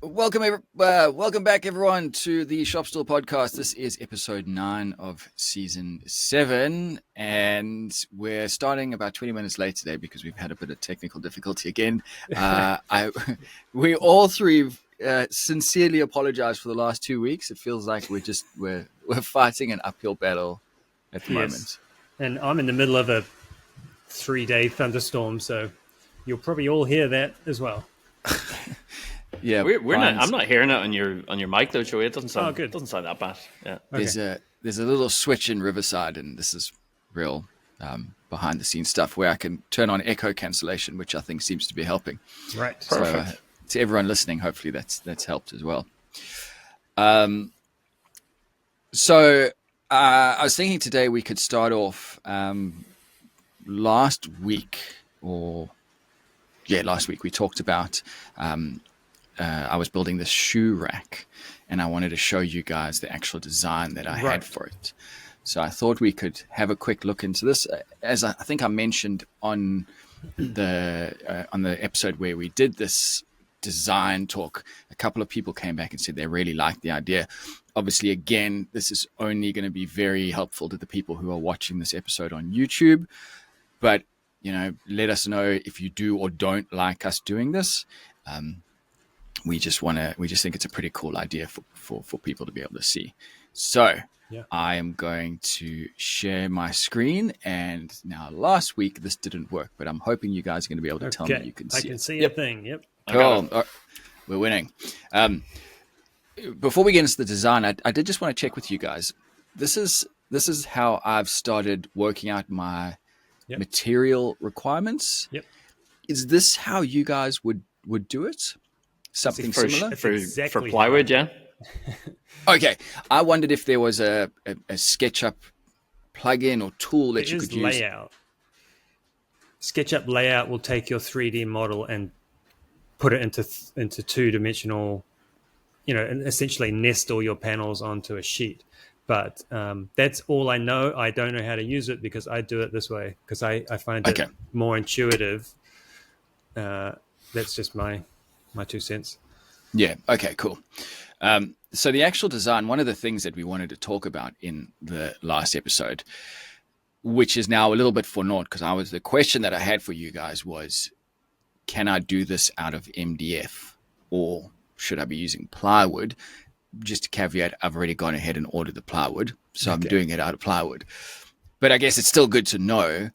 Welcome back, everyone, to the Stool podcast. This is episode 9 of season 7, and we're starting about 20 minutes late today because we've had a bit of technical difficulty again. We all three sincerely apologize for the last 2 weeks. It feels like we're fighting an uphill battle at the moment. And I'm in the middle of a 3-day thunderstorm, so you'll probably all hear that as well. Yeah, we're not. I'm not hearing it on your mic though, Joey. It doesn't sound good. Doesn't sound that bad. Yeah. Okay. There's a little switch in Riverside, and this is real behind the scenes stuff where I can turn on echo cancellation, which I think seems to be helping. Right. Perfect. So, to everyone listening, hopefully that's helped as well. So I was thinking today we could start off last week we talked about. I was building this shoe rack, and I wanted to show you guys the actual design that I had for it. So I thought we could have a quick look into this. As I think I mentioned on the episode where we did this design talk, a couple of people came back and said they really liked the idea. Obviously, again, this is only going to be very helpful to the people who are watching this episode on YouTube. But, let us know if you do or don't like us doing this. We just think it's a pretty cool idea for people to be able to see. So I am going to share my screen. And now last week, this didn't work, but I'm hoping you guys are going to be able to tell me you can see it. I can see a thing. Yep. Cool. We're winning. Before we get into the design, I did just want to check with you guys. This is how I've started working out my material requirements. Yep. Is this how you guys would do it? Something similar? For plywood, yeah. Okay. I wondered if there was a SketchUp plugin or tool that you could use. Layout. SketchUp Layout will take your 3D model and put it into two-dimensional, and essentially nest all your panels onto a sheet. But that's all I know. I don't know how to use it because I do it this way because I find it more intuitive. That's just my 2 cents. Yeah. Okay, cool. So the actual design, one of the things that we wanted to talk about in the last episode, which is now a little bit for naught, because the question that I had for you guys was, can I do this out of MDF or should I be using plywood? Just to caveat, I've already gone ahead and ordered the plywood, so I'm doing it out of plywood. But I guess it's still good to know.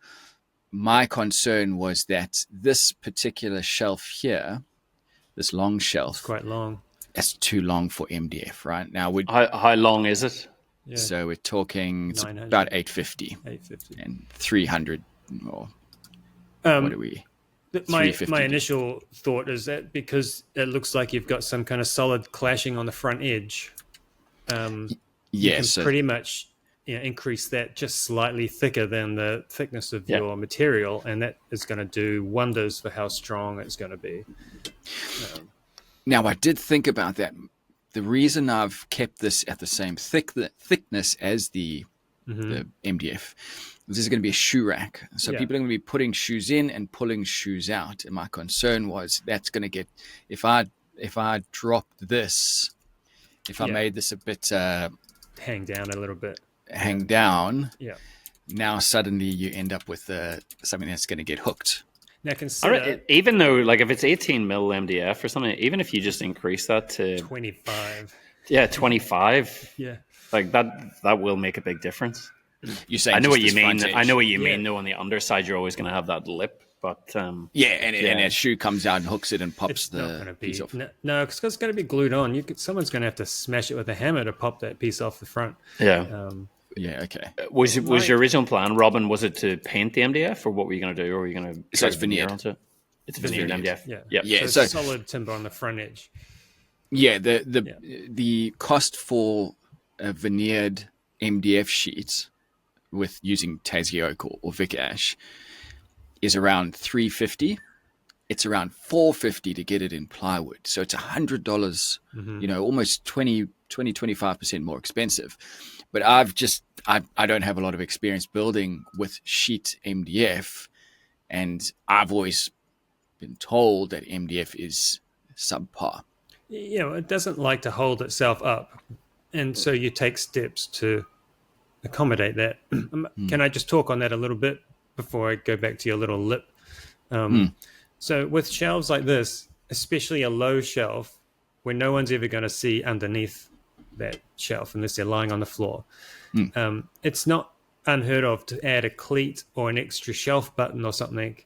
My concern was that this particular shelf here, this long shelf, it's quite long. It's too long for MDF, right? Now, how long is it? Yeah. So we're talking it's about 850 and 300 or what are we? My initial thought is that because it looks like you've got some kind of solid clashing on the front edge, you can pretty much increase that just slightly thicker than the thickness of your material, and that is going to do wonders for how strong it's going to be. Now, I did think about that. The reason I've kept this at the same thickness as the MDF, this is going to be a shoe rack. So people are going to be putting shoes in and pulling shoes out. And my concern was that's going to get, if I dropped this, I made this a bit hang down a little bit. Hang down. Yeah. Now suddenly you end up with something that's going to get hooked. Now consider, even though, like, if it's 18 mil MDF or something, even if you just increase that to 25, 25, like that will make a big difference. You say I know what you mean. I know what you mean. Though on the underside, you're always going to have that lip, but and that shoe comes out and hooks it and pops it's the piece off. No, because it's going to be glued on. Someone's going to have to smash it with a hammer to pop that piece off the front. Yeah. Okay. Was your original plan, Robin? Was it to paint the MDF, or what were you going to do? Or were you going to? So it's veneered onto it? It's veneered MDF. Yeah. So solid timber on the front edge. Yeah. The cost for a veneered MDF sheet with using Tassie oak or Vic ash is around $350. It's around $450 to get it in plywood. So it's $100, almost 25% more expensive. But I don't have a lot of experience building with sheet MDF, and I've always been told that MDF is subpar. it doesn't like to hold itself up. And so you take steps to accommodate that. Can I just talk on that a little bit before I go back to your little lip? So with shelves like this, especially a low shelf where no one's ever going to see underneath that shelf unless they're lying on the floor, it's not unheard of to add a cleat or an extra shelf button or something,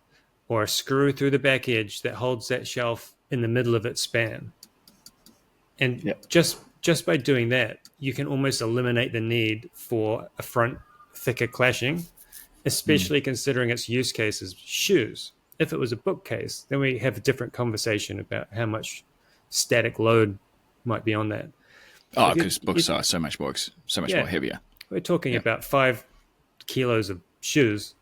or a screw through the back edge that holds that shelf in the middle of its span. And just by doing that, you can almost eliminate the need for a front thicker clashing, especially considering its use case as shoes. If it was a bookcase, then we have a different conversation about how much static load might be on that. Oh, because books are so much more heavier. We're talking about 5 kilos of shoes.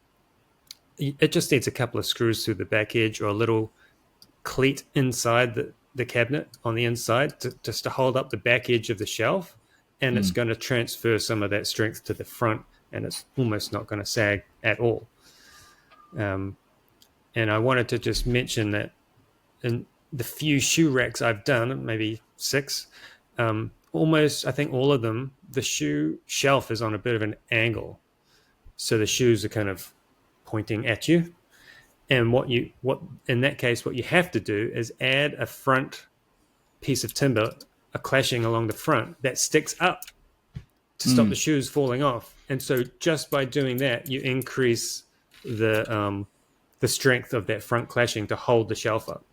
It just needs a couple of screws through the back edge or a little cleat inside the cabinet on the inside just to hold up the back edge of the shelf, and it's going to transfer some of that strength to the front, and it's almost not going to sag at all. And I wanted to just mention that in the few shoe racks I've done, maybe 6, almost, I think all of them, the shoe shelf is on a bit of an angle. So the shoes are kind of pointing at you. And what in that case, what you have to do is add a front piece of timber, a clashing along the front that sticks up to stop the shoes falling off. And so just by doing that, you increase the strength of that front clashing to hold the shelf up.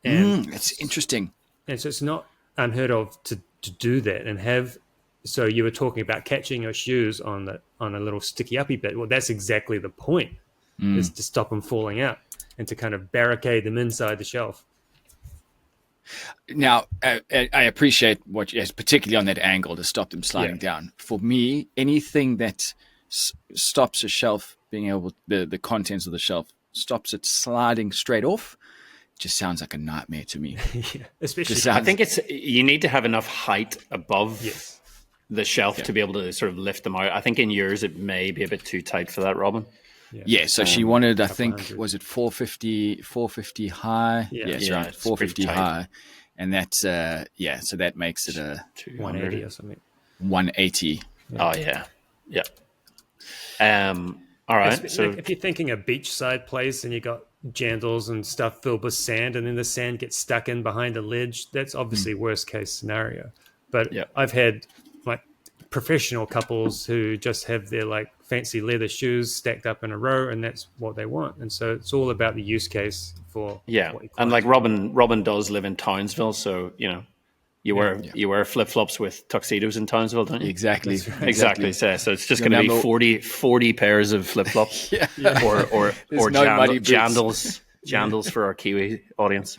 And it's interesting. And so it's not unheard of to do that and have. So you were talking about catching your shoes on a little sticky uppy bit. Well, that's exactly the point, is to stop them falling out and to kind of barricade them inside the shelf. Now, I appreciate what you, particularly on that angle, to stop them sliding down. For me, anything that stops a shelf being able, the contents of the shelf stops it sliding straight off, just sounds like a nightmare to me. Especially, I think you need to have enough height above the shelf to be able to sort of lift them out. I think in yours it may be a bit too tight for that, Robin. So she wanted, I think, was it 450 high? Yes, right, 450 high. And that's, so that makes it a 180 or something. 180. Oh, yeah. All right. So if you're thinking a beachside place and you got jandals and stuff filled with sand, and then the sand gets stuck in behind a ledge, that's obviously worst case scenario. But I've had like professional couples who just have their like fancy leather shoes stacked up in a row, and that's what they want. And so it's all about the use case for and like Robin does live in Townsville, so you wear flip-flops with tuxedos in Townsville, don't you? Exactly. Exactly. So it's just going to be 40 pairs of flip-flops or jandals for our Kiwi audience.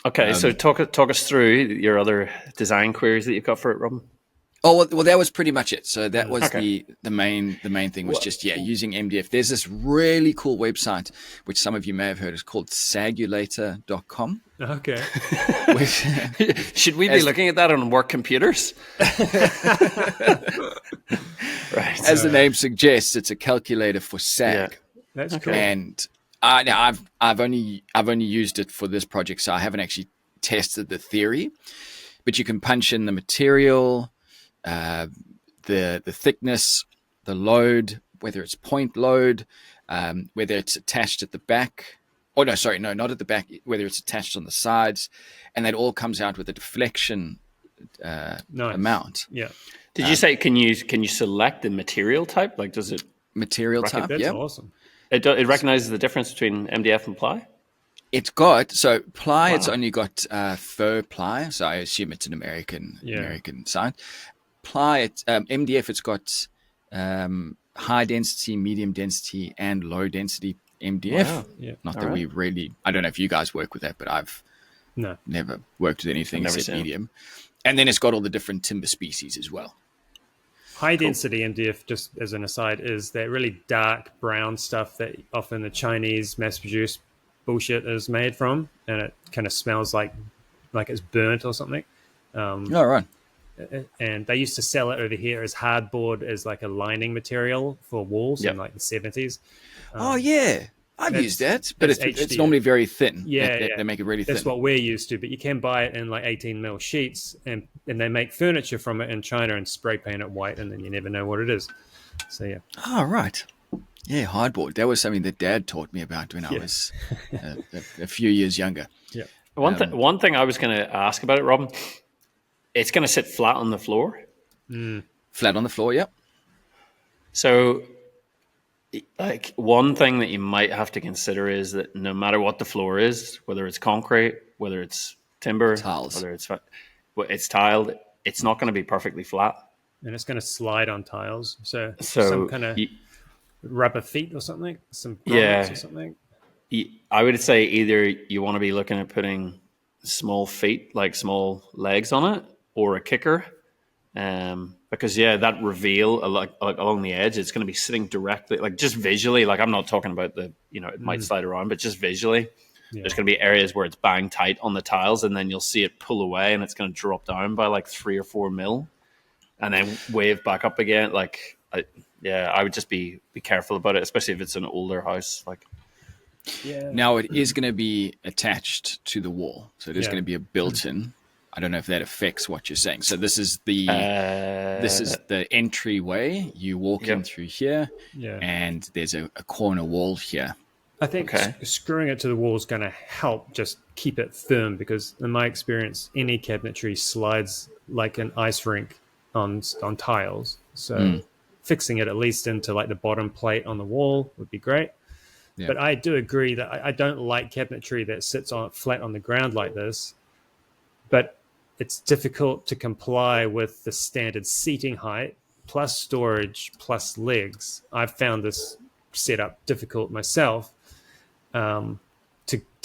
Okay, so talk us through your other design queries that you've got for it, Robin. Oh, well, that was pretty much it. So that was the main thing was just using MDF. There's this really cool website, which some of you may have heard, is called sagulator.com. Okay. Should we be looking at that on work computers? Right. As the name suggests, it's a calculator for sag. Yeah. That's cool. And now I've only used it for this project, so I haven't actually tested the theory. But you can punch in the material, the thickness, the load, whether it's point load, whether it's attached at the back. Oh, no, sorry, no, not at the back, whether it's attached on the sides. And that all comes out with a deflection amount. Yeah. Did you say, can you select the material type? Like, does it? Material type, That's awesome. It recognizes the difference between MDF and ply? It's got, so ply, it's only got fur ply. So I assume it's an American side. Ply, MDF, it's got high density, medium density, and low density MDF. Wow. Yeah. Not that we really, I don't know if you guys work with that, but I've never worked with anything except medium. And then it's got all the different timber species as well. High density MDF, just as an aside, is that really dark brown stuff that often the Chinese mass produced bullshit is made from, and it kind of smells like it's burnt or something. Right. And they used to sell it over here as hardboard, as like a lining material for walls in like the 70s. I've used that, but it's normally very thin. Yeah, they make it really thin. That's what we're used to, but you can buy it in like 18 mil sheets, and they make furniture from it in China and spray paint it white, and then you never know what it is. So yeah. Oh, right. Yeah, hardboard. That was something that Dad taught me about when I was a few years younger. Yeah. One thing I was going to ask about it, Robin, it's going to sit flat on the floor. Flat on the floor, yep. So, like, one thing that you might have to consider is that no matter what the floor is, whether it's concrete, whether it's timber, tiles, whether it's tiled, it's not going to be perfectly flat. And it's going to slide on tiles. So some kind of rubber feet or something, some grommets or something. I would say either you want to be looking at putting small feet, like small legs on it, or a kicker. Because that reveal along the edge, it's going to be sitting directly, like just visually, like I'm not talking about it might slide around, but just visually, there's going to be areas where it's bang tight on the tiles, and then you'll see it pull away and it's going to drop down by like 3 or 4 mil and then wave back up again. Like, I would just be careful about it, especially if it's an older house. Like, now it is going to be attached to the wall, so it is going to be a built-in. I don't know if that affects what you're saying. So this is the entryway. You walk in through here, and there's a corner wall here. I think screwing it to the wall is going to help just keep it firm, because in my experience, any cabinetry slides like an ice rink on tiles. So fixing it at least into like the bottom plate on the wall would be great. Yeah. But I do agree that I don't like cabinetry that sits flat on the ground like this. But it's difficult to comply with the standard seating height plus storage plus legs. I've found this setup difficult myself to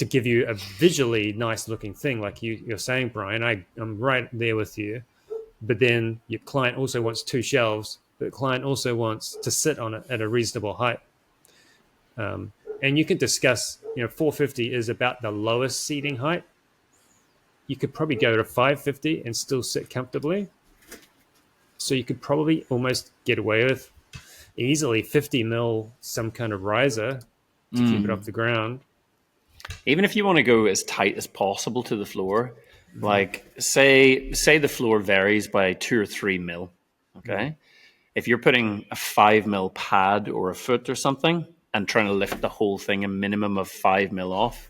give you a visually nice looking thing like you're saying, Brian. I'm right there with you. But then your client also wants 2 shelves, but the client also wants to sit on it at a reasonable height. And you can discuss, 450 is about the lowest seating height. You could probably go to 550 and still sit comfortably. So you could probably almost get away with easily 50 mil, some kind of riser to keep it off the ground. Even if you want to go as tight as possible to the floor, like say the floor varies by 2 or 3 mil. Okay. If you're putting a 5 mil pad or a foot or something and trying to lift the whole thing a minimum of 5 mil off,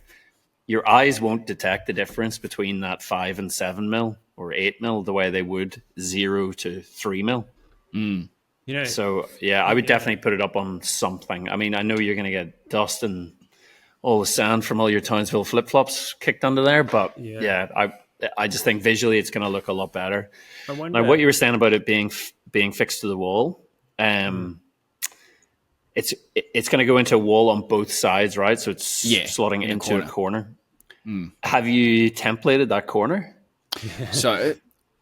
your eyes won't detect the difference between that 5 and 7 mil or 8 mil the way they would 0 to 3 mil. So I would definitely put it up on something. I mean, I know you're going to get dust and all the sand from all your Townsville flip-flops kicked under there, but I just think visually it's going to look a lot better. Now, what you were saying about it being fixed to the wall, it's going to go into a wall on both sides, right? So it's slotting into a corner. Have you templated that corner? So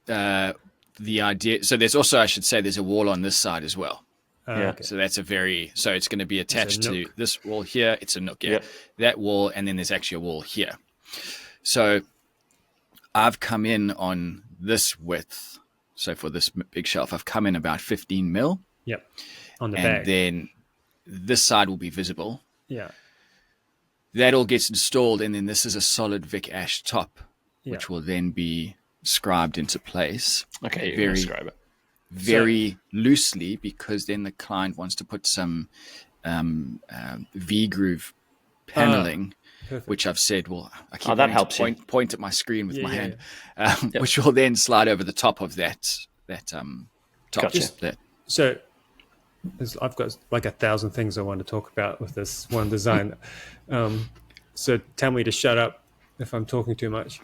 the idea, so there's also, I should say, there's a wall on this side as well. Okay. So that's so it's going to be attached to this wall here. It's a nook, that wall, and then there's actually a wall here. So I've come in on this width. So for this big shelf, I've come in about 15 mil. Yep. On the and back. And then this side will be visible. Yeah. That all gets installed, and then this is a solid Vic Ash top, which will then be scribed into place. Okay, you're going to scribe it. Very loosely, because then the client wants to put some V-groove paneling, which I've said, I keep that helps point at my screen with my hand, which will then slide over the top of that top. Gotcha. So I've got like 1,000 things I want to talk about with this one design. So tell me to shut up if I'm talking too much.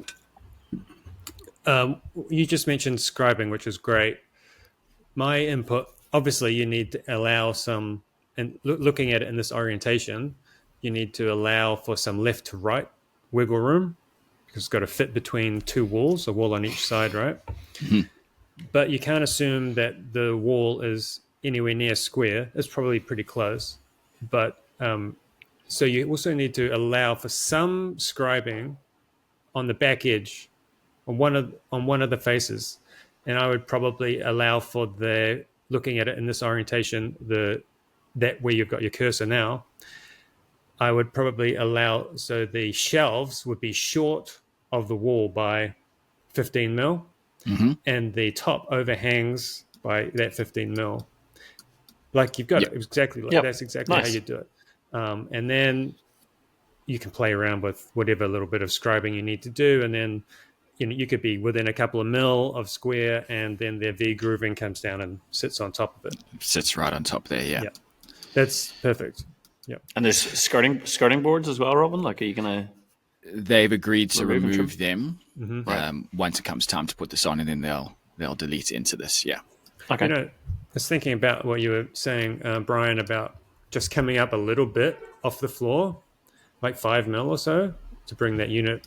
You just mentioned scribing, which is great. My input, obviously, you need to allow some, and looking at it in this orientation, you need to allow for some left to right wiggle room, because it's got to fit between 2 walls, a wall on each side, right? Mm-hmm. But you can't assume that the wall is anywhere near square. It's probably pretty close. But so you also need to allow for some scribing on the back edge, on one of the faces. And I would probably allow for looking at it in this orientation, that where you've got your cursor now, I would probably allow, so the shelves would be short of the wall by 15 mil, and the top overhangs by that 15 mil. Like you've got Yep. it exactly like Yep. that's exactly how Nice. you do it. And then you can play around with whatever little bit of scribing you need to do, and then you could be within a couple of mil of square, and then their V grooving comes down and sits on top of it. Sits right on top there. Yeah. That's perfect. Yep. And there's skirting boards as well, Robin. Like, are you gonna? They've agreed to remove them Right. once it comes time to put this on, and then they'll delete into this. Yeah. Okay. I was thinking about what you were saying, Brian, about just coming up a little bit off the floor, like 5 mil or so, to bring that unit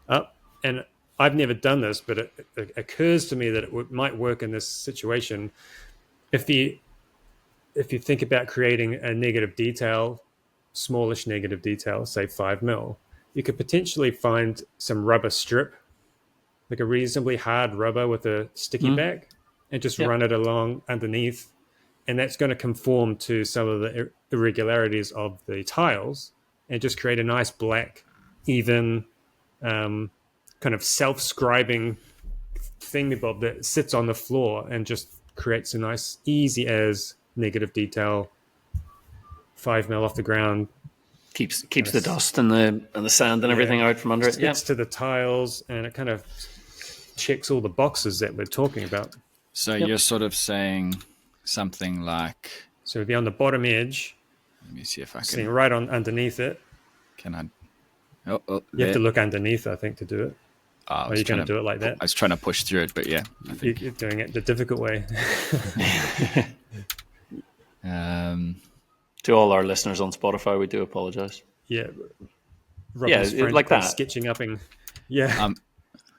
up. And I've never done this, but it occurs to me that it might work in this situation. If you think about creating a negative detail, smallish negative detail, say 5 mil, you could potentially find some rubber strip, like a reasonably hard rubber with a sticky back, and just run it along underneath. And that's going to conform to some of the irregularities of the tiles and just create a nice black, even, kind of self-scribing thingybob that sits on the floor and just creates a nice, easy as negative detail, 5 mil off the ground. Keeps the dust and the sand and everything out from under it. Sticks to the tiles, and it kind of checks all the boxes that we're talking about. So you're sort of saying something like, So it'd be on the bottom edge, let me see if I sitting can. right on underneath it. Can I? Oh, You have to look underneath, I think, to do it. I Are was you going trying to do it like that? I was trying to push through it, but yeah, I think. You're doing it the difficult way. To all our listeners on Spotify, we do apologize. Yeah. Robin's Yeah, friend like that. sketching up and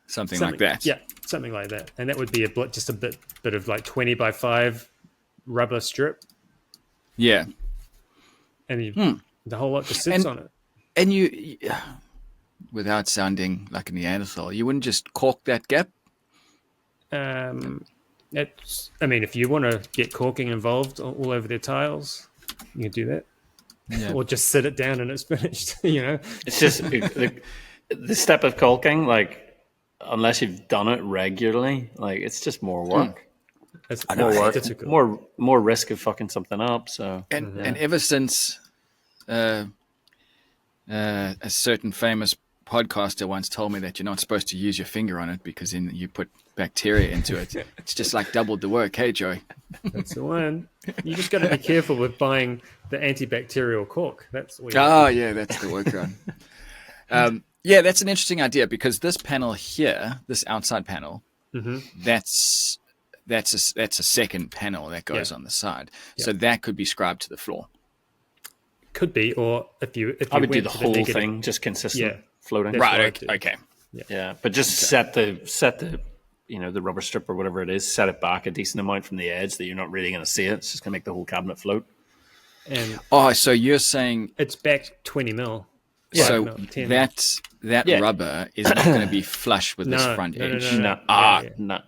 Something like that. Yeah, something like that. And that would be just a bit of like 20 by 5 rubber strip, Yeah. and the whole lot just sits on it. And you, without sounding like a Neanderthal, you wouldn't just cork that gap? I mean, if you want to get caulking involved all over their tiles, you can do that. Yeah. Or just sit it down and it's finished, It's just the step of caulking, like, unless you've done it regularly, like, it's just more work. It's More work, difficult. more risk of fucking something up. So And ever since a certain famous podcaster once told me that you're not supposed to use your finger on it because then you put bacteria into it, it's just like doubled the work. Hey, Joey. That's the one. You just got to be careful with buying the antibacterial cork. That's what Yeah, that's the workaround. Yeah, that's an interesting idea because this panel here, this outside panel, that's a second panel that goes on the side. So that could be scribed to the floor. could be, or if you I would do went the to whole negative- thing, just consistent floating. That's what I Right. do. Okay. Yeah, but just set the the rubber strip or whatever it is, set it back a decent amount from the edge that you're not really going to see it. It's just going to make the whole cabinet float. And Oh, so you're saying it's back 20 mil. so 5 mil, 10 that Yeah. rubber is not going to be flush with this front no, no, edge. no. No, Yeah. no.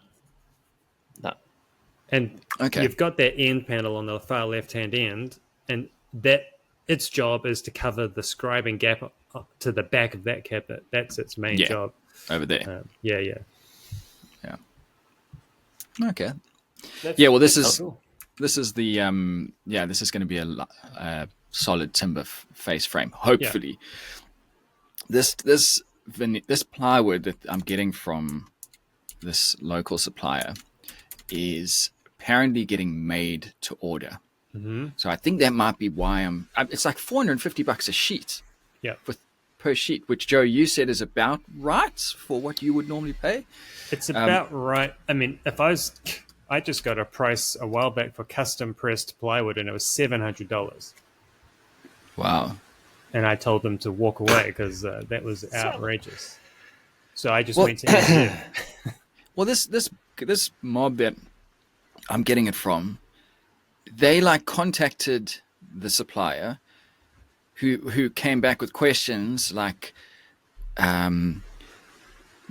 And Okay. you've got that end panel on the far left-hand end, and that its job is to cover the scribing gap to the back of that cabinet. That's its main Yeah. job. Over there. Yeah. Okay. Yeah. Well, this is Cool. this is the this is going to be a solid timber face frame. Hopefully, this plywood that I'm getting from this local supplier is apparently getting made to order. So I think that might be why it's like $450 a sheet. Yeah. Per sheet, which Joe, you said is about right for what you would normally pay. It's about right. I mean, I just got a price a while back for custom pressed plywood, and it was $700. Wow. And I told them to walk away because that was outrageous. So I just went to MDF. Well, this mob that I'm getting it from, they contacted the supplier, who came back with questions like,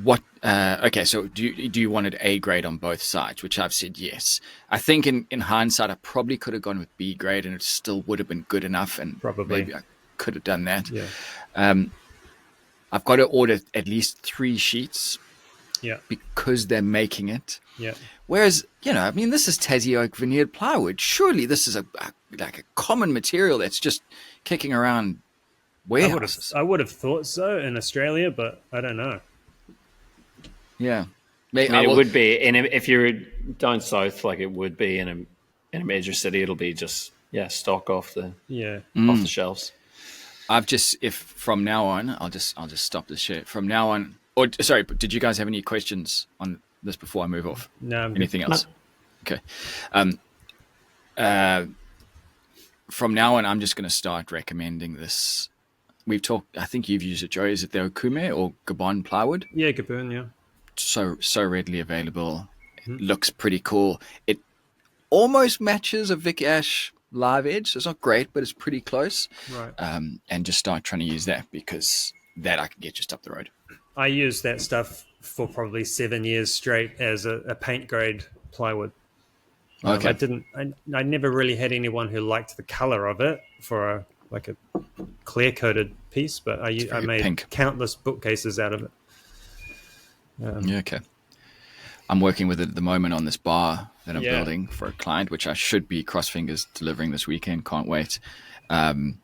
what? Okay, so do you want it A grade on both sides? Which I've said yes. I think in hindsight, I probably could have gone with B grade, and it still would have been good enough. And Probably. could have done that. Yeah. I've got to order at least 3 sheets Yeah. because they're making it. Yeah. Whereas, I mean, this is Tassie oak veneered plywood. Surely this is a common material that's just kicking around warehouses. I would have thought so in Australia, but I don't know. Yeah. I mean, it would be, and if you're down south, like it would be in a major city, it'll be just stock off the shelves. If from now on, I'll just stop this shit. From now on, or sorry, did you guys have any questions on this before I move off? No. Anything else? Okay. From now on, I'm just going to start recommending this. We've talked. I think you've used it, Joe. Is it the Okume or Gabon plywood? Yeah, Gabon. Yeah. So readily available. It looks pretty cool. It almost matches a Vic Ash live edge. So it's not great, but it's pretty close. Right. And just start trying to use that because that I can get just up the road. I used that stuff for probably 7 years straight as a paint grade plywood. Okay. I never really had anyone who liked the color of it for a clear coated piece, but I made countless bookcases out of it. Okay. I'm working with it at the moment on this bar that I'm building for a client, which I should be cross fingers delivering this weekend. Can't wait. And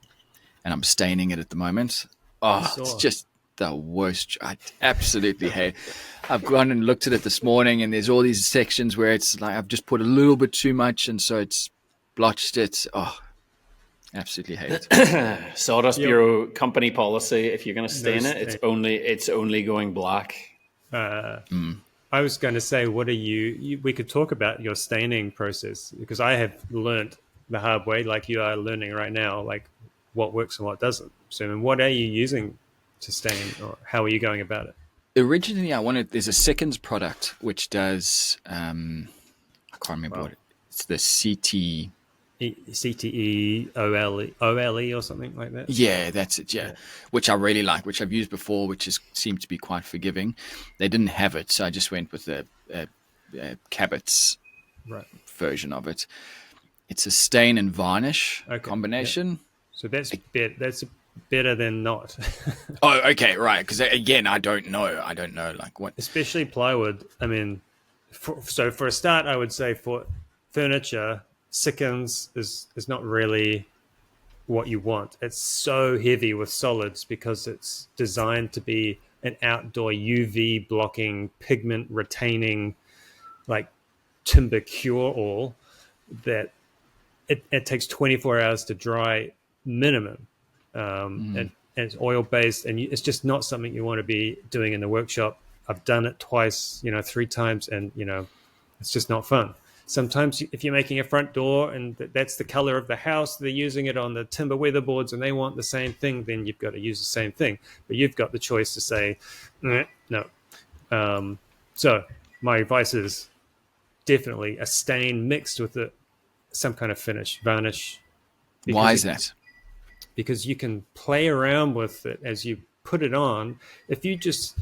I'm staining it at the moment. Oh, it's just the worst. I absolutely hate. I've gone and looked at it this morning, and there's all these sections where it's like I've just put a little bit too much, and so it's blotched it. Oh, absolutely hate it. Sawdust Bureau company policy: if you're going to stain it, it's only going black. I was going to say, what are we could talk about your staining process, because I have learned the hard way, like you are learning right now, like what works and what doesn't. So, what are you using to stain, or how are you going about it? Originally, there's a Seconds product which does, I can't remember what it's the CTE OLE or something like that. Yeah, that's it. Yeah, which I really like, which I've used before, which seemed to be quite forgiving. They didn't have it, so I just went with the Cabot's version of it. It's a stain and varnish combination. Yeah. So that's better than not. Oh, okay, right. Because again, I don't know like what. Especially plywood. I mean, for a start, I would say for furniture, Seconds is not really what you want. It's so heavy with solids because it's designed to be an outdoor UV blocking, pigment retaining, like timber cure-all that it takes 24 hours to dry minimum. And it's oil based, and it's just not something you want to be doing in the workshop. I've done it twice, 3 times, and it's just not fun. Sometimes if you're making a front door and that's the color of the house, they're using it on the timber weatherboards and they want the same thing, then you've got to use the same thing. But you've got the choice to say, no. So my advice is definitely a stain mixed with some kind of finish, varnish. Why is that? Because you can play around with it as you put it on. If you just...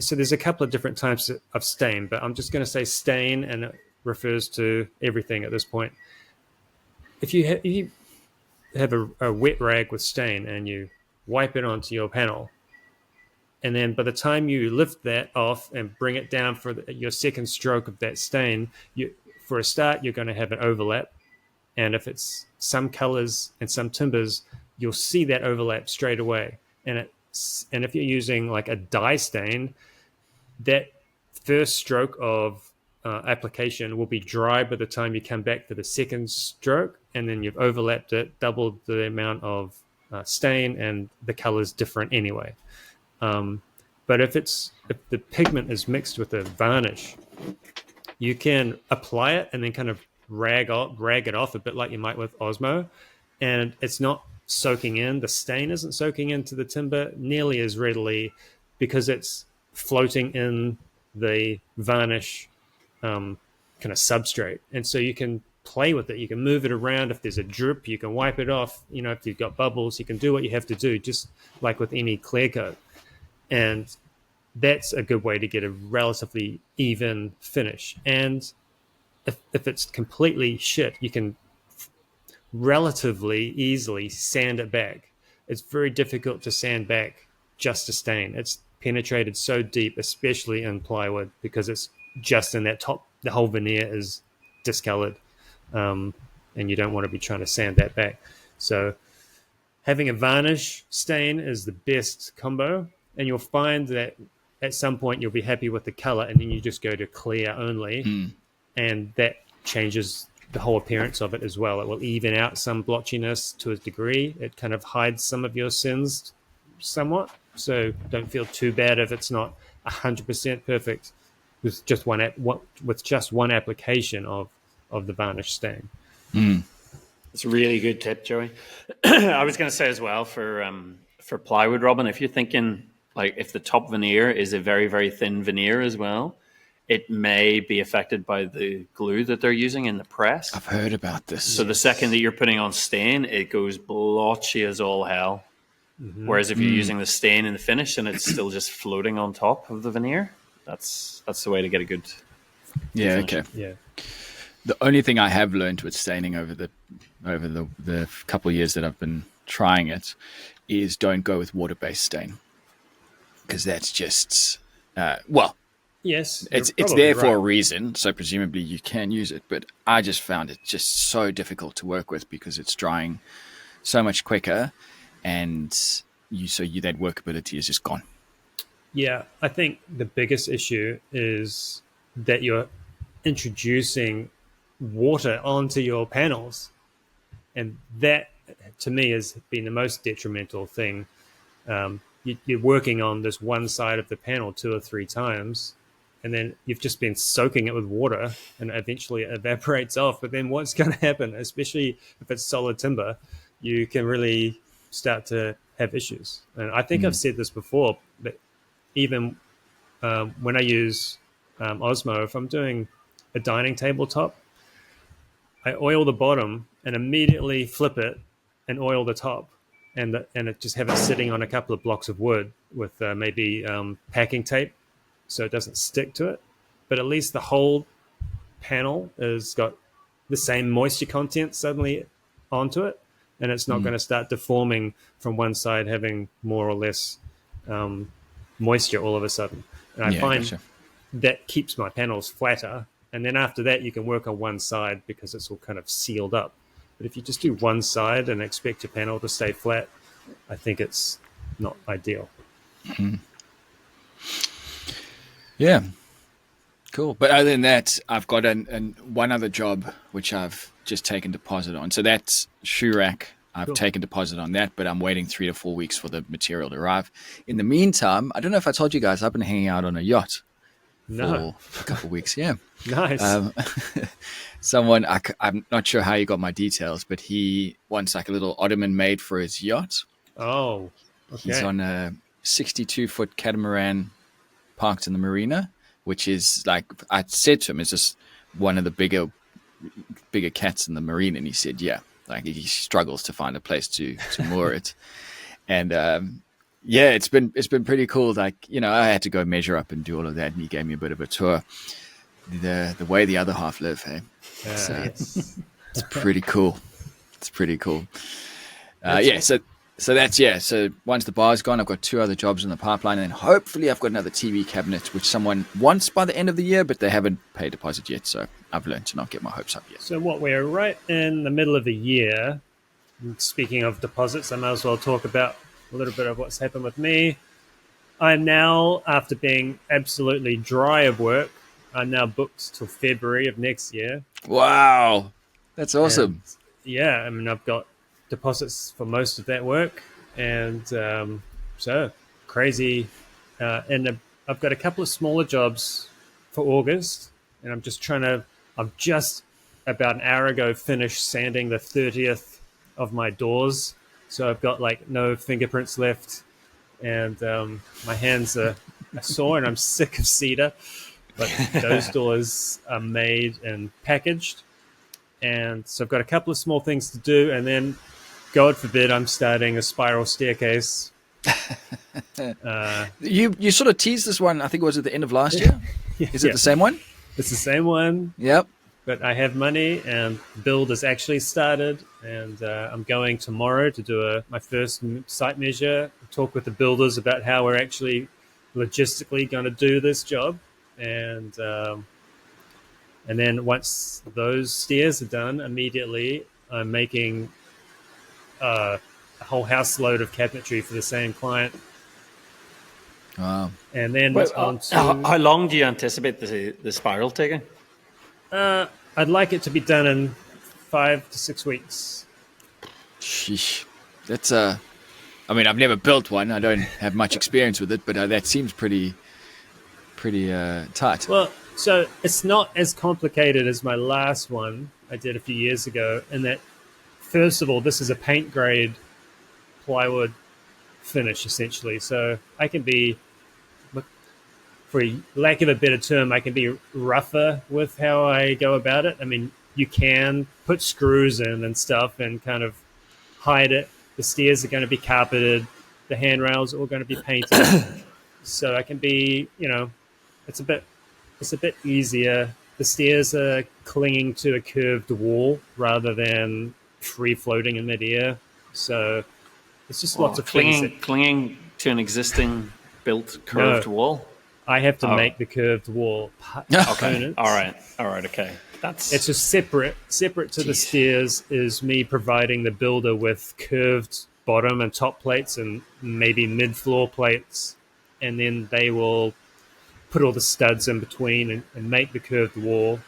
So there's a couple of different types of stain, but I'm just going to say stain, and it refers to everything at this point. If you have a wet rag with stain and you wipe it onto your panel, and then by the time you lift that off and bring it down for your second stroke of that stain, for a start, you're going to have an overlap. And if it's some colors and some timbers, you'll see that overlap straight away. And if you're using like a dye stain, that first stroke of application will be dry by the time you come back for the second stroke, and then you've overlapped it, doubled the amount of stain, and the color's different anyway. But if the pigment is mixed with a varnish, you can apply it and then kind of rag it off a bit like you might with Osmo, and it's not soaking in. The stain isn't soaking into the timber nearly as readily because it's floating in the varnish kind of substrate, and so you can play with it. You can move it around. If there's a drip, you can wipe it off. If you've got bubbles, you can do what you have to do, just like with any clear coat. And that's a good way to get a relatively even finish. And if it's completely shit, you can relatively easily sand it back. it's very difficult to sand back just a stain. It's penetrated so deep, especially in plywood, because it's just in that top. The whole veneer is discolored, and you don't want to be trying to sand that back. So having a varnish stain is the best combo, and you'll find that at some point you'll be happy with the color, and then you just go to clear only, and that changes the whole appearance of it as well. It will even out some blotchiness to a degree. It kind of hides some of your sins somewhat, so don't feel too bad if it's not 100% perfect with just one application of the varnish stain. It's a really good tip, Joey. I was going to say as well for plywood, Robin, if you're thinking like if the top veneer is a very, very thin veneer as well, it may be affected by the glue that they're using in the press. I've heard about this. So the second that you're putting on stain, it goes blotchy as all hell. Whereas if you're using the stain in the finish and it's still just floating on top of the veneer, that's the way to get a good finish. Okay. Yeah. The only thing I have learned with staining over the couple of years that I've been trying it is don't go with water-based stain, because that's just Yes, it's there for a reason, so presumably you can use it. But I just found it just so difficult to work with because it's drying so much quicker, and that workability is just gone. Yeah, I think the biggest issue is that you're introducing water onto your panels, and that to me has been the most detrimental thing. You're working on this one side of the panel 2 or 3 times, and then you've just been soaking it with water, and eventually it evaporates off. But then what's going to happen, especially if it's solid timber, you can really start to have issues. And I think I've said this before, but even when I use Osmo, if I'm doing a dining tabletop, I oil the bottom and immediately flip it and oil the top, and it just have it sitting on a couple of blocks of wood with maybe packing tape so it doesn't stick to it. But at least the whole panel has got the same moisture content suddenly onto it, and it's not going to start deforming from one side having more or less moisture all of a sudden. And I find that keeps my panels flatter. And then after that, you can work on one side because it's all kind of sealed up. But if you just do one side and expect your panel to stay flat, I think it's not ideal. Yeah, cool. But other than that, I've got one other job which I've just taken deposit on. So that's shoe rack. I've taken deposit on that, but I'm waiting 3 to 4 weeks for the material to arrive. In the meantime, I don't know if I told you guys, I've been hanging out on a yacht for a couple of weeks. Yeah. Nice. Someone, I'm not sure how he got my details, but he wants like a little ottoman made for his yacht. Oh, okay. He's on a 62-foot catamaran parked in the marina, which is like, I said to him, it's just one of the bigger cats in the marina. And he said, yeah, like he struggles to find a place to moor it. And it's been pretty cool. Like, I had to go measure up and do all of that, and he gave me a bit of a tour. The way the other half live, hey. So it's pretty cool. It's pretty cool. So that's So once the bar's gone, I've got 2 other jobs in the pipeline, and then hopefully I've got another TV cabinet, which someone wants by the end of the year, but they haven't paid deposit yet. So I've learned to not get my hopes up yet. So we're right in the middle of the year. Speaking of deposits, I might as well talk about a little bit of what's happened with me. I'm now, after being absolutely dry of work, I'm now booked till February of next year. Wow. That's awesome. And, I've got deposits for most of that work. And so crazy. And I've got a couple of smaller jobs for August. And I'm just about an hour ago finished sanding the 30th of my doors. So I've got like no fingerprints left. And my hands are sore, and I'm sick of cedar. But those doors are made and packaged. And so I've got a couple of small things to do. And then, God forbid, I'm starting a spiral staircase. You sort of teased this one, I think it was at the end of last year. Is it the same one? It's the same one. Yep. but I have money, and build has actually started, and I'm going tomorrow to do my first site measure, talk with the builders about how we're actually logistically going to do this job, and then once those stairs are done, immediately I'm making a whole house load of cabinetry for the same client. Wow. And then Well, on to... how long do you anticipate the spiral taking? I'd like it to be done in 5 to 6 weeks. Sheesh. That's I mean, I've never built one. I don't have much experience with it, but that seems pretty tight. Well, so it's not as complicated as my last one I did a few years ago, in that, first of all, this is a paint grade plywood finish, essentially. So I can be, for lack of a better term, I can be rougher with how I go about it. I mean, you can put screws in and stuff and kind of hide it. The stairs are going to be carpeted. The handrails are all going to be painted. So I can be, it's a bit easier. The stairs are clinging to a curved wall rather than free floating in midair. So it's just lots of clinging to an existing built curved wall. I have to make the curved wall Okay. All right. Okay. It's just separate to the stairs is me providing the builder with curved bottom and top plates and maybe mid-floor plates, and then they will put all the studs in between and make the curved wall.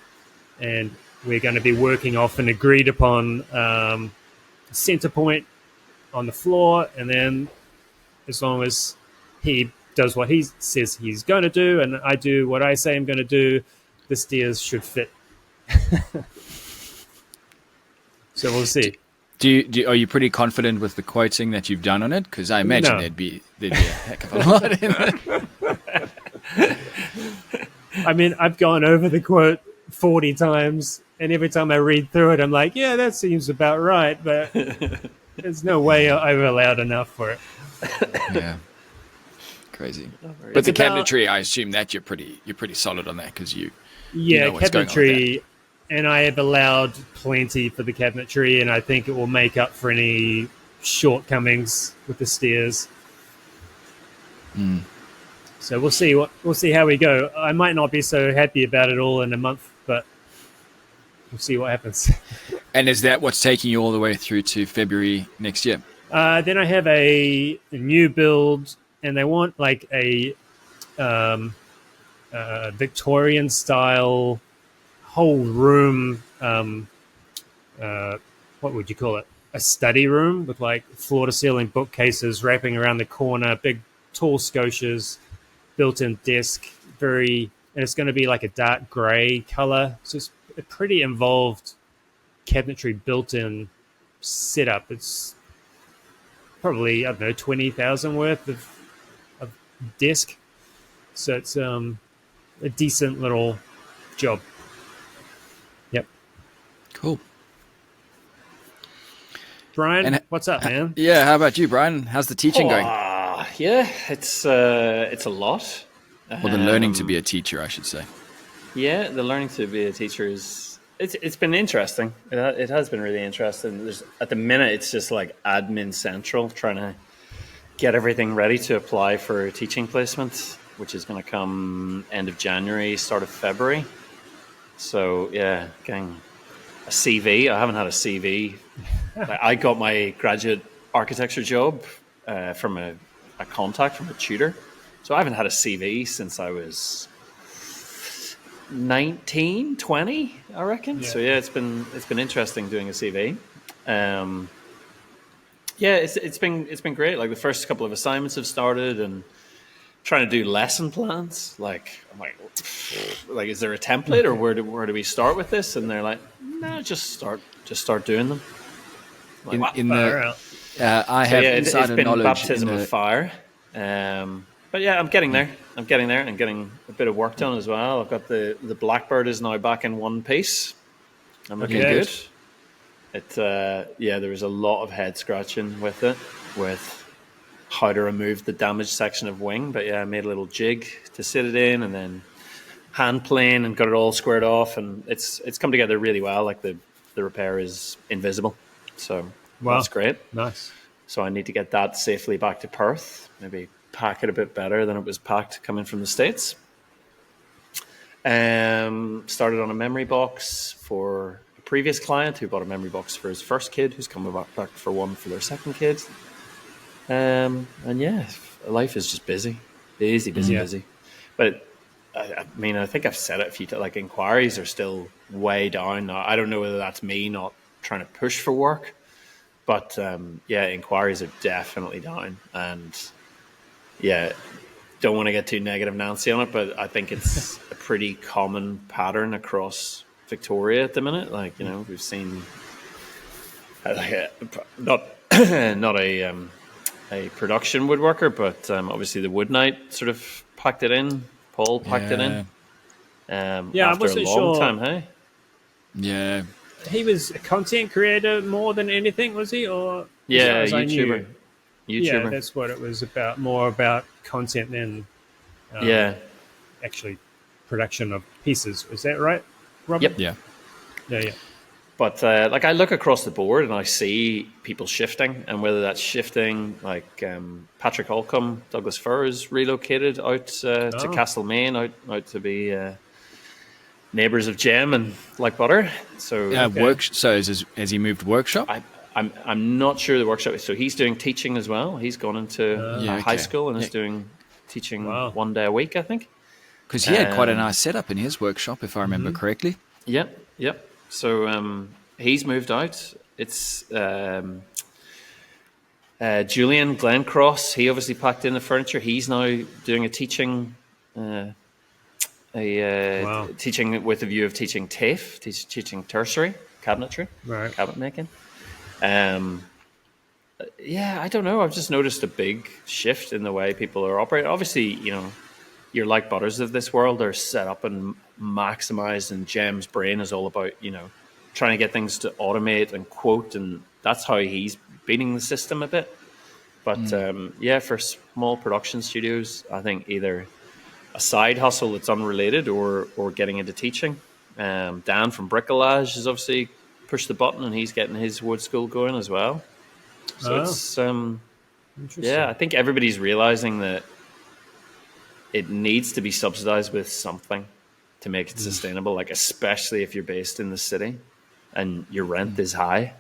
And we're going to be working off an agreed upon center point on the floor, and then as long as he does what he says he's going to do and I do what I say I'm going to do, the stairs should fit. So we'll see. Are you pretty confident with the quoting that you've done on it? Because I imagine there'd be a heck of a lot in it. I mean, I've gone over the quote 40 times, and every time I read through it, I'm like, yeah, that seems about right, but there's no way I've allowed enough for it. Yeah. Crazy. But the cabinetry, I assume that you're pretty solid on that, because you know what's going on with that. And I have allowed plenty for the cabinetry, and I think it will make up for any shortcomings with the stairs. So we'll see how we go. I might not be so happy about it all in a month, but we'll see what happens. And is that what's taking you all the way through to February next year? Then I have a new build, and they want like a Victorian style whole room. What would you call it? A study room with like floor to ceiling bookcases wrapping around the corner, big tall scotias, built-in desk, and it's going to be like a dark gray color. So it's a pretty involved cabinetry built-in setup. It's probably, I don't know, 20,000 worth of desk. So it's a decent little job. Yep. Cool. Brian, what's up, man? Yeah, how about you, Brian? How's the teaching going? Yeah, it's a lot. Well, the learning to be a teacher, I should say. Yeah, the learning to be a teacher it's been interesting. It has been really interesting. At the minute, it's just like admin central, trying to get everything ready to apply for teaching placement, which is going to come end of January, start of February. So yeah, getting a CV. I haven't had a CV. I got my graduate architecture job from a contact from a tutor. So I haven't had a CV since I was 19, 20, I reckon. Yeah. So yeah, it's been interesting doing a CV. Yeah, it's been great. Like the first couple of assignments have started, and trying to do lesson plans. Like I'm like, is there a template, or where do we start with this? And they're like, no, just start doing them. Like, I have it's been baptism of fire. But yeah, I'm getting there. I'm getting a bit of work done as well. I've got the Blackbird is now back in one piece. I'm looking good. There was a lot of head scratching with it, with how to remove the damaged section of wing. But yeah, I made a little jig to sit it in, and then hand plane and got it all squared off, and it's come together really well. Like the repair is invisible, so that's great. Nice. So I need to get that safely back to Perth. Maybe pack it a bit better than it was packed coming from the States. Started on a memory box for a previous client who bought a memory box for his first kid, who's coming back for one for their second kid. And yeah, life is just busy. Busy. But I mean, I think I've said it a few times, like inquiries are still way down now. I don't know whether that's me not trying to push for work, but yeah, inquiries are definitely down. And yeah, don't want to get too negative Nancy on it, but I think it's a pretty common pattern across Victoria at the minute. Like, you know, we've seen not a production woodworker, but obviously the Wood Night sort of packed it in. Paul packed it in. I after wasn't a long sure. time, hey? Yeah. He was a content creator more than anything, was he? Or Yeah, as I knew? YouTuber. Yeah, that's what it was about. More about content than actually production of pieces. Is that right, Robert? Yep. Yeah. But like I look across the board and I see people shifting, and whether that's shifting, like Patrick Holcomb, Douglas Furze relocated out to Castlemaine, out to be neighbours of Jem and like butter. So So has he moved workshop? I'm not sure the workshop. So he's doing teaching as well. He's gone into high school and is doing teaching 1 day a week, I think. Because he had quite a nice setup in his workshop, if I remember correctly. Yep. So he's moved out. It's Julian Glencross. He obviously packed in the furniture. He's now doing a teaching, teaching with a view of teaching TAFE, teaching tertiary cabinetry, cabinet making. I don't know. I've just noticed a big shift in the way people are operating. Obviously, you know, your like butters of this world are set up and maximized, and Jem's brain is all about, you know, trying to get things to automate and quote, and that's how he's beating the system a bit. But for small production studios, I think either a side hustle that's unrelated or getting into teaching. Dan from Bricolage has obviously pushed the button, and he's getting his wood school going as well. So it's I think everybody's realizing that it needs to be subsidized with something to make it sustainable, like especially if you're based in the city and your rent is high.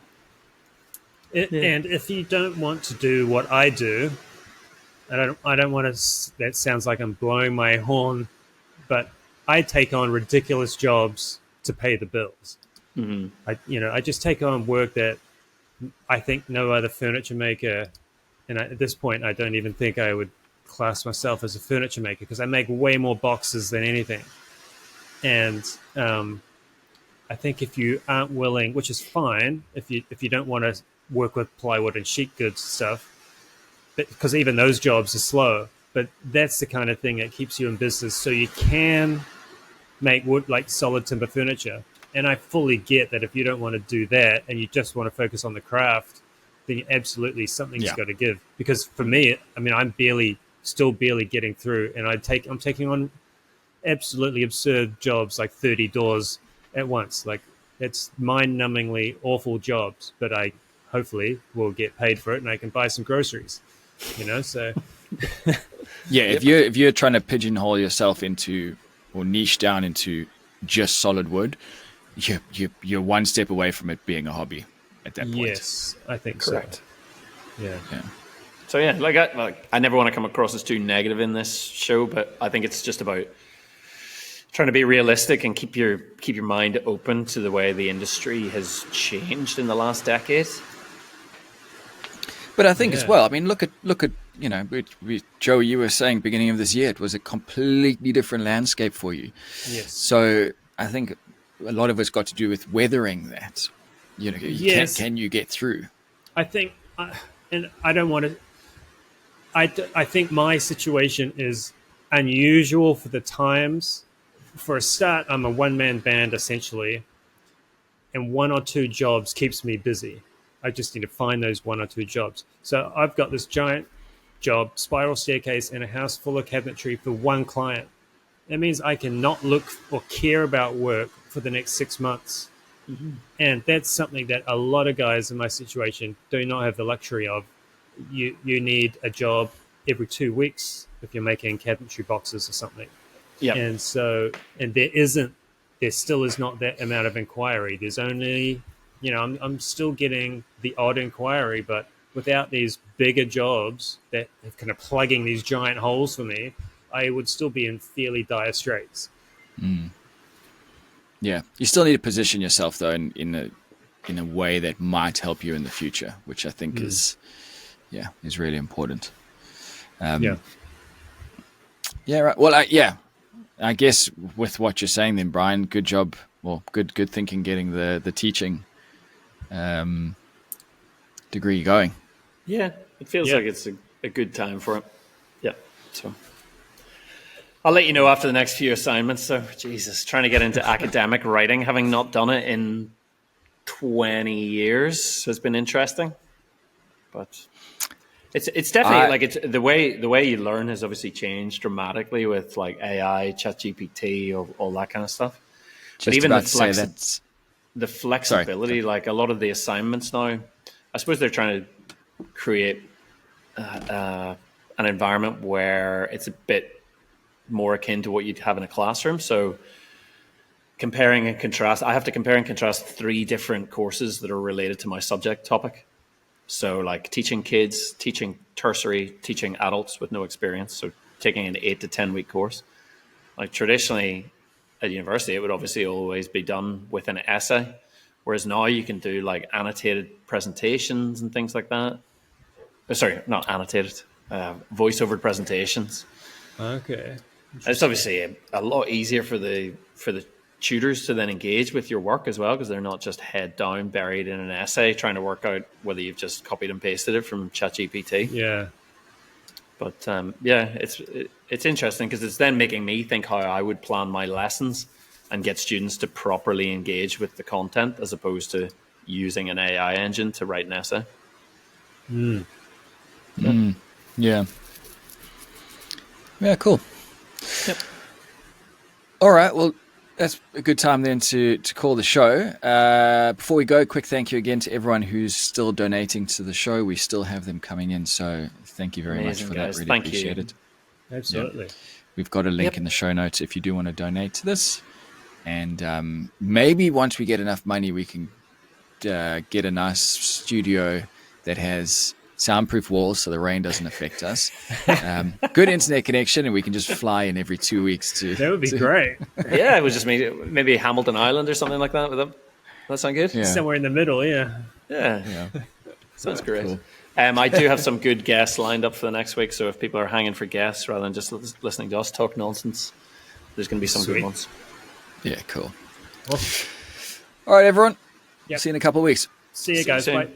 And if you don't want to do what I do, I don't want to. That sounds like I'm blowing my horn, but I take on ridiculous jobs to pay the bills. I just take on work that I think no other furniture maker, and at this point, I don't even think I would class myself as a furniture maker because I make way more boxes than anything. And I think if you aren't willing, which is fine, if you don't want to work with plywood and sheet goods stuff, because even those jobs are slow, but that's the kind of thing that keeps you in business. So you can make wood, like solid timber furniture. And I fully get that if you don't want to do that and you just want to focus on the craft, then absolutely something's got to give. Because for me, I mean, I'm still barely getting through, and I'm taking on absolutely absurd jobs, like 30 doors at once. Like, it's mind-numbingly awful jobs, but I hopefully will get paid for it and I can buy some groceries, you know? So if you're trying to pigeonhole yourself into or niche down into just solid wood, you're one step away from it being a hobby at that point. Yes, I think correct. So. Yeah. So I never want to come across as too negative in this show, but I think it's just about trying to be realistic and keep your mind open to the way the industry has changed in the last decade. But I think as well, I mean, look at you know, Joe, you were saying beginning of this year, it was a completely different landscape for you. Yes. So I think a lot of it's got to do with weathering that. You know, can you get through? I think, and I don't want to. I think my situation is unusual for the times. For a start, I'm a one-man band essentially, and one or two jobs keeps me busy. I just need to find those one or two jobs. So I've got this giant job, spiral staircase, and a house full of cabinetry for one client. That means I can not look or care about work for the next 6 months. And that's something that a lot of guys in my situation do not have the luxury of. You need a job every 2 weeks if you're making cabinetry boxes or something. Yeah. And there still is not that amount of inquiry. There's only, I'm still getting the odd inquiry, but without these bigger jobs that are kind of plugging these giant holes for me, I would still be in fairly dire straits. Yeah, you still need to position yourself though in a way that might help you in the future, which I think is really important. Yeah, right. Well, I guess with what you're saying then, Bryan, good job. Well, good thinking getting the teaching degree going. Yeah, it feels like it's a good time for it. Yeah, so I'll let you know after the next few assignments. So, Jesus, trying to get into academic writing, having not done it in 20 years, has been interesting. But it's definitely it's the way you learn has obviously changed dramatically with like AI, ChatGPT, all that kind of stuff. But even the flexibility, like a lot of the assignments now, I suppose they're trying to create an environment where it's a bit more akin to what you'd have in a classroom. So comparing and contrast, I have to compare and contrast 3 different courses that are related to my subject topic. So like teaching kids, teaching tertiary, teaching adults with no experience. So taking an 8 to 10 week course. Like traditionally at university, it would obviously always be done with an essay. Whereas now you can do like annotated presentations and things like that. Sorry, not annotated, voice-over presentations. Okay. It's obviously a lot easier for the tutors to then engage with your work as well, because they're not just head down, buried in an essay, trying to work out whether you've just copied and pasted it from ChatGPT. Yeah. But it's interesting because it's then making me think how I would plan my lessons and get students to properly engage with the content as opposed to using an AI engine to write an essay. Yeah, cool. Yep. All right, well, that's a good time then to call the show. Before we go, quick thank you again to everyone who's still donating to the show. We still have them coming in, so thank you very much for that. Really appreciate it. Absolutely. Yeah. We've got a link in the show notes if you do want to donate to this. And maybe once we get enough money, we can get a nice studio that has soundproof walls so the rain doesn't affect us. Good internet connection, and we can just fly in every 2 weeks to. That would be great. Yeah, it was just maybe Hamilton Island or something like that. Would that sound good? Yeah. Somewhere in the middle, yeah. Sounds great. Cool. I do have some good guests lined up for the next week, so if people are hanging for guests rather than just listening to us talk nonsense, there's going to be some good ones. Yeah, cool. Awesome. All right, everyone. Yep. See you in a couple of weeks. See you guys. Bye.